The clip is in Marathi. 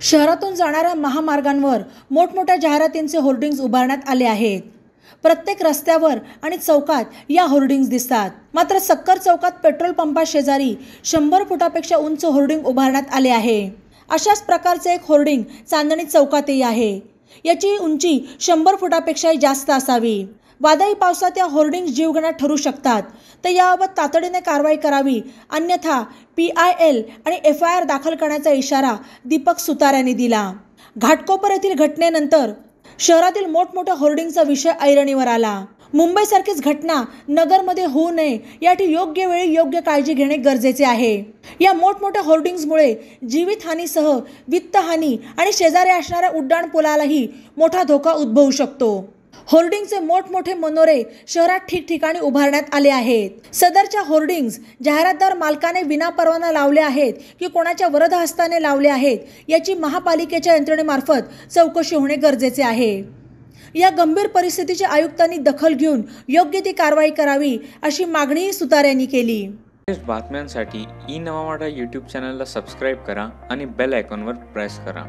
शहरातून जाणाऱ्या महामार्गांवर मोठमोठ्या जाहिरातींचे होर्डिंग्ज उभारण्यात आले आहेत। प्रत्येक रस्त्यावर आणि चौकात या होर्डिंग्ज दिसतात। मात्र सक्कर चौकात पेट्रोल पंपा शेजारी 100 फुटापेक्षा उंच होर्डिंग उभारण्यात आले आहे। अशाच प्रकारचे एक होर्डिंग चांदणी चौकातही आहे। याची उंची 100 फुटापेक्षाही जास्त असावी। वादळी पावसात या होर्डिंग्ज जीवघेण्या ठरू शकतात, तर याबाबत तातडीने कारवाई करावी, अन्यथा PIL आणि FIR दाखल करण्याचा इशारा दीपक सुतार यांनी दिला। घाटकोपर येथील घटनेनंतर शहरातील मोठमोठ्या होर्डिंगचा विषय ऐरणीवर आला। मुंबईसारखीच घटना नगरमध्ये होऊ नये यासाठी योग्य वेळी योग्य काळजी घेणे गरजेचे आहे। या मोठमोठ्या होर्डिंग्जमुळे जीवितहानीसह वित्तहानी आणि शेजारी असणाऱ्या उड्डाणपुलालाही मोठा धोका उद्भवू शकतो। होर्डिंगचे मोठमोठे मनोरे शहरात ठिकठिकाणी उभारण्यात आले आहेत। सदरच्या होर्डिंग्ज जाहिरातदार मालकाने विनापरवाना लावले आहेत की कोणाच्या वरद हस्ताने लावले आहेत, याची महापालिकेच्या यंत्रणेमार्फत चौकशी होणे गरजेचे आहे। या गंभीर परिस्थितीची आयुक्तांनी दखल घेऊन योग्य ती कारवाई करावी, अशी मागणीही सुतार यांनी केली। बातम्यांसाठी ई नवा मराठा YouTube चॅनलला सबस्क्राइब करा आणि बेल आयकॉनवर प्रेस करा।